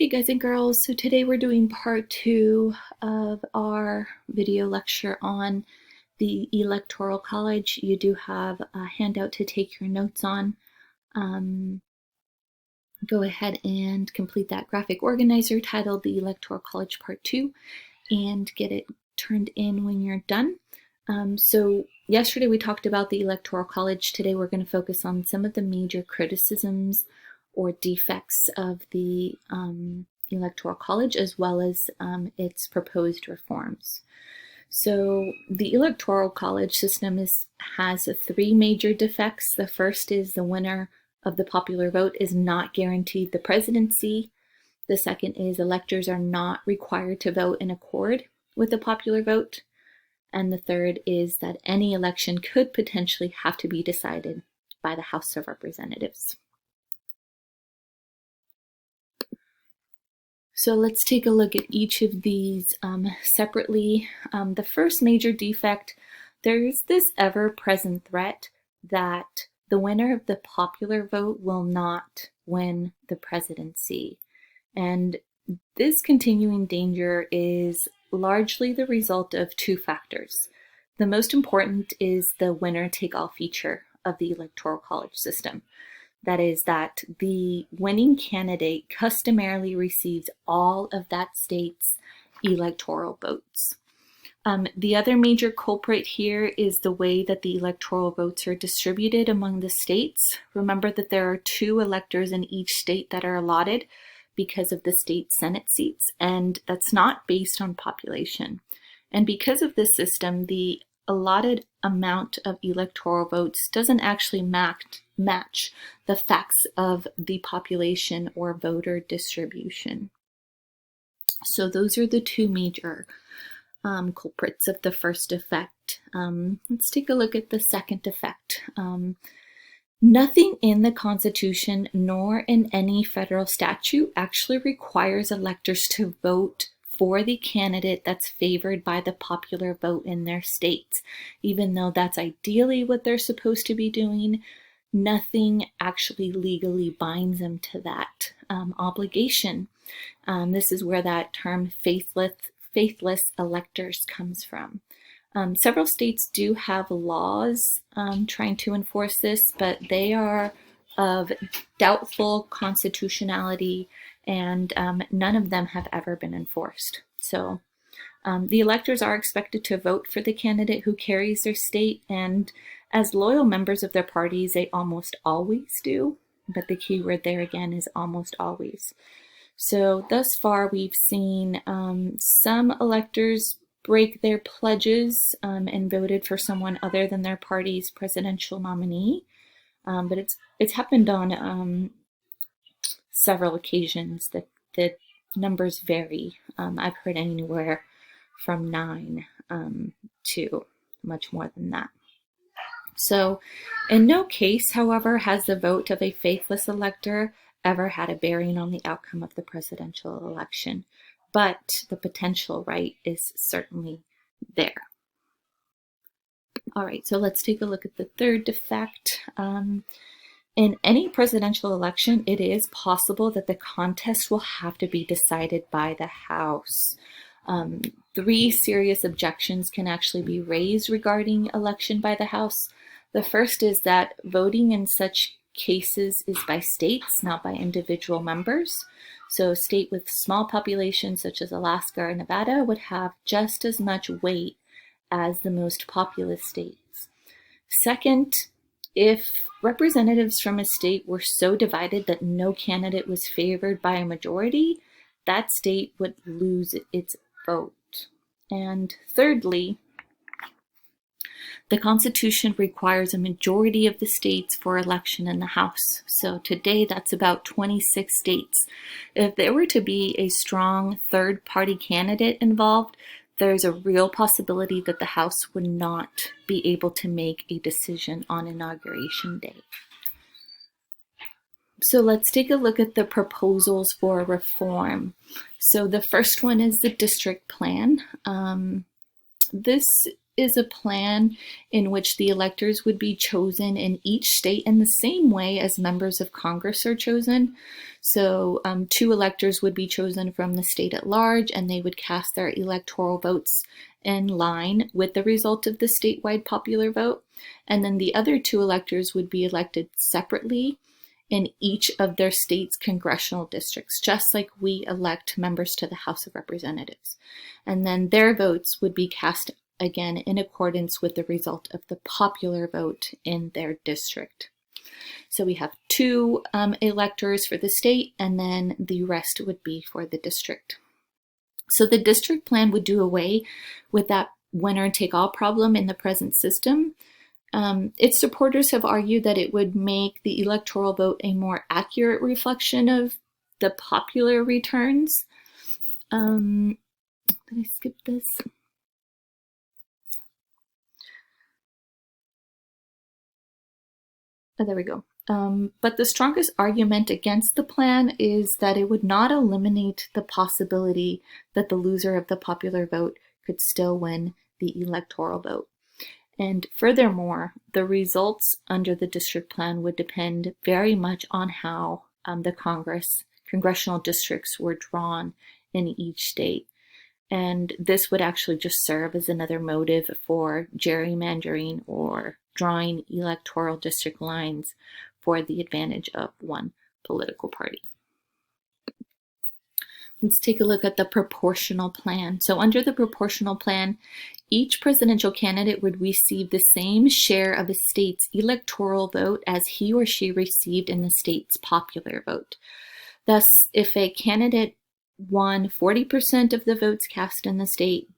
Hey guys and girls, so today we're doing part 2 of our video lecture on the Electoral College. You do have a handout to take your notes on. Go ahead and complete that graphic organizer titled the Electoral College Part 2 and get it turned in when you're done. So yesterday we talked about the Electoral College. Today we're going to focus on some of the major criticisms or defects of the Electoral College, as well as its proposed reforms. So the Electoral College system has 3 major defects. The first is the winner of the popular vote is not guaranteed the presidency. The second is electors are not required to vote in accord with the popular vote. And the third is that any election could potentially have to be decided by the House of Representatives. So let's take a look at each of these separately. The first major defect, there is this ever-present threat that the winner of the popular vote will not win the presidency. And this continuing danger is largely the result of 2 factors. The most important is the winner-take-all feature of the Electoral College system. That is that the winning candidate customarily receives all of that state's electoral votes. The other major culprit here is the way that the electoral votes are distributed among the states. Remember that there are 2 electors in each state that are allotted because of the state Senate seats, and that's not based on population. And because of this system, the allotted amount of electoral votes doesn't actually match the facts of the population or voter distribution. So those are the 2 major culprits of the first effect. Let's take a look at the second effect. Nothing in the Constitution nor in any federal statute actually requires electors to vote for the candidate that's favored by the popular vote in their states. Even though that's ideally what they're supposed to be doing, nothing actually legally binds them to that obligation. This is where that term faithless electors comes from. Several states do have laws trying to enforce this, but they are of doubtful constitutionality, and none of them have ever been enforced. So the electors are expected to vote for the candidate who carries their state, and as loyal members of their parties, they almost always do. But the key word there again is almost always. So thus far, we've seen some electors break their pledges and voted for someone other than their party's presidential nominee. But it's happened on several occasions. The numbers vary. I've heard anywhere from 9 to much more than that. So in no case, however, has the vote of a faithless elector ever had a bearing on the outcome of the presidential election, but the potential, right, is certainly there. All right, so let's take a look at the third defect. In any presidential election, it is possible that the contest will have to be decided by the House. 3 serious objections can actually be raised regarding election by the House. The first is that voting in such cases is by states, not by individual members. So a state with small populations such as Alaska or Nevada would have just as much weight as the most populous states. Second, if representatives from a state were so divided that no candidate was favored by a majority, that state would lose its vote. And thirdly, the Constitution requires a majority of the states for election in the House. So today that's about 26 states. If there were to be a strong third-party candidate involved, there's a real possibility that the House would not be able to make a decision on Inauguration Day. So let's take a look at the proposals for reform. So the first one is the district plan. This is a plan in which the electors would be chosen in each state in the same way as members of Congress are chosen. So 2 electors would be chosen from the state at large, and they would cast their electoral votes in line with the result of the statewide popular vote. And then the other 2 electors would be elected separately in each of their state's congressional districts, just like we elect members to the House of Representatives. And then their votes would be cast again in accordance with the result of the popular vote in their district. So we have 2 electors for the state, and then the rest would be for the district. So the district plan would do away with that winner-take-all problem in the present system. Its supporters have argued that it would make the electoral vote a more accurate reflection of the popular returns. Did I skip this? Oh, there we go. But the strongest argument against the plan is that it would not eliminate the possibility that the loser of the popular vote could still win the electoral vote. And furthermore, the results under the district plan would depend very much on how the congressional districts were drawn in each state. And this would actually just serve as another motive for gerrymandering or drawing electoral district lines for the advantage of one political party. Let's take a look at the proportional plan. So under the proportional plan, each presidential candidate would receive the same share of a state's electoral vote as he or she received in the state's popular vote. Thus, if a candidate won 40% of the votes cast in the state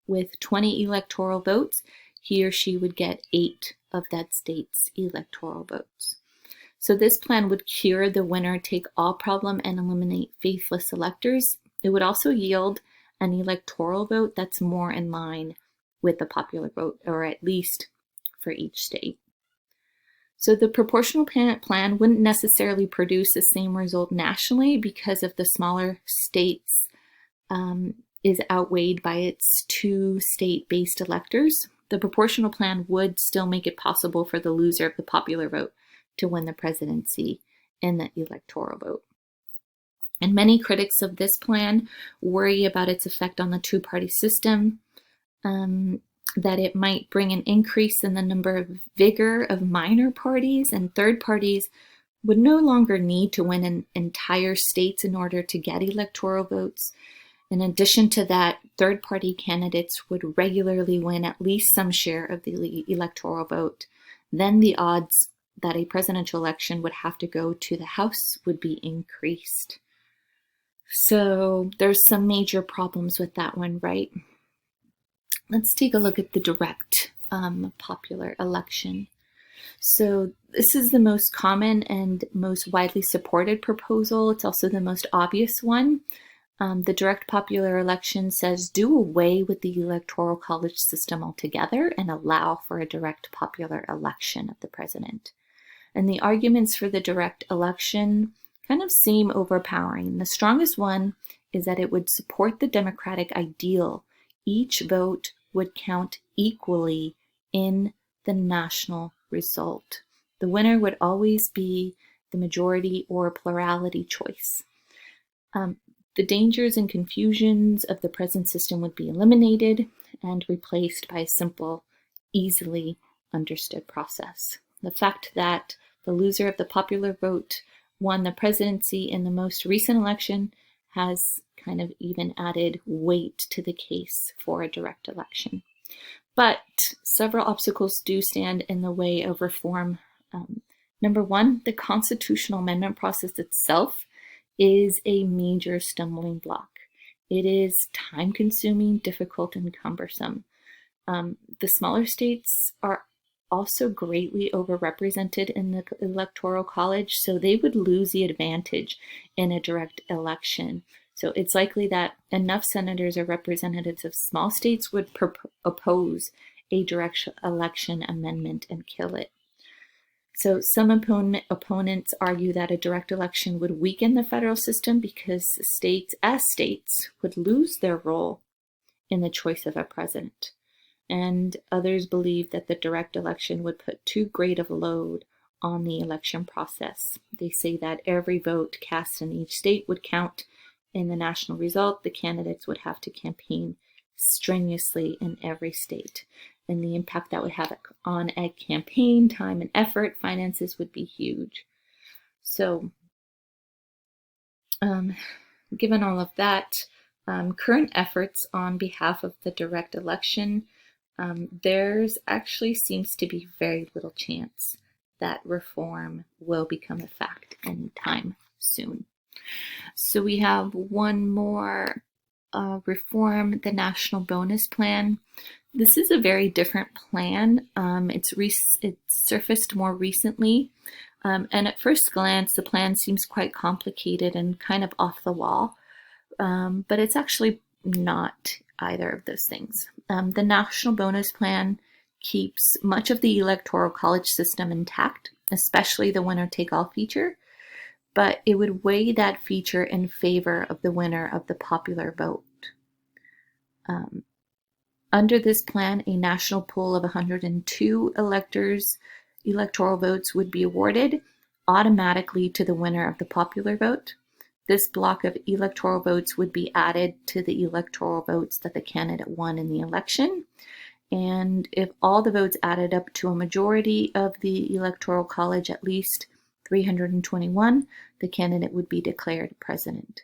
with 20 electoral votes, he or she would get 8 of that state's electoral votes. So this plan would cure the winner-take-all problem and eliminate faithless electors. It would also yield an electoral vote that's more in line with the popular vote, or at least for each state. So the proportional plan wouldn't necessarily produce the same result nationally because of the smaller states is outweighed by its 2 state-based electors. The proportional plan would still make it possible for the loser of the popular vote to win the presidency in the electoral vote. And many critics of this plan worry about its effect on the 2-party system, that it might bring an increase in the number of vigor of minor parties, and third parties would no longer need to win in entire states in order to get electoral votes. In addition to that, third-party candidates would regularly win at least some share of the electoral vote. Then the odds that a presidential election would have to go to the House would be increased. So there's some major problems with that one, right? Let's take a look at the direct popular election. So this is the most common and most widely supported proposal. It's also the most obvious one. The direct popular election says do away with the Electoral College system altogether and allow for a direct popular election of the president. And the arguments for the direct election kind of seem overpowering. The strongest one is that it would support the democratic ideal. Each vote would count equally in the national result. The winner would always be the majority or plurality choice. The dangers and confusions of the present system would be eliminated and replaced by a simple, easily understood process. The fact that the loser of the popular vote won the presidency in the most recent election has kind of even added weight to the case for a direct election. But several obstacles do stand in the way of reform. Number one, the constitutional amendment process itself is a major stumbling block. It is time-consuming, difficult, and cumbersome. The smaller states are also greatly overrepresented in the Electoral College, so they would lose the advantage in a direct election. So it's likely that enough senators or representatives of small states would oppose a direct election amendment and kill it. So some opponents argue that a direct election would weaken the federal system because states would lose their role in the choice of a president. and others believe that the direct election would put too great of a load on the election process. They say that every vote cast in each state would count in the national result. The candidates would have to campaign strenuously in every state, and the impact that would have on a campaign, time and effort, finances would be huge. So given all of that, current efforts on behalf of the direct election, there's actually seems to be very little chance that reform will become a fact anytime soon. So we have one more reform, the National Bonus Plan. This is a very different plan. It's surfaced more recently. And at first glance, the plan seems quite complicated and kind of off the wall. But it's actually not either of those things. The National Bonus Plan keeps much of the Electoral College system intact, especially the winner-take-all feature, but it would weigh that feature in favor of the winner of the popular vote. Under this plan, a national pool of 102 electoral votes would be awarded automatically to the winner of the popular vote. This block of electoral votes would be added to the electoral votes that the candidate won in the election. And if all the votes added up to a majority of the Electoral College, at least 321, the candidate would be declared president.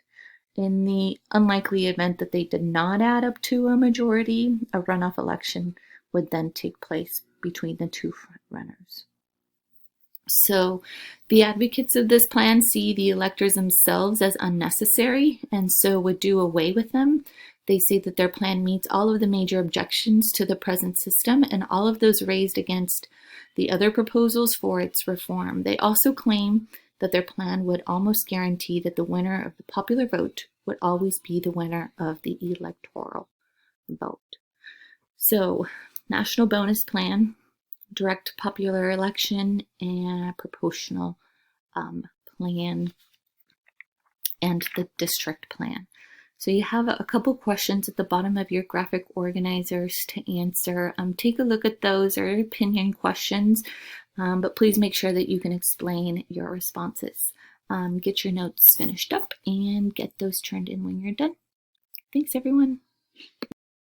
In the unlikely event that they did not add up to a majority, a runoff election would then take place between the two frontrunners. So the advocates of this plan see the electors themselves as unnecessary and so would do away with them. They say that their plan meets all of the major objections to the present system and all of those raised against the other proposals for its reform. They also claim that their plan would almost guarantee that the winner of the popular vote would always be the winner of the electoral vote. So, National Bonus Plan, direct popular election, and proportional plan, and the district plan. So you have a couple questions at the bottom of your graphic organizers to answer. Take a look at those. They're opinion questions, but please make sure that you can explain your responses. Get your notes finished up and get those turned in when you're done. Thanks, everyone.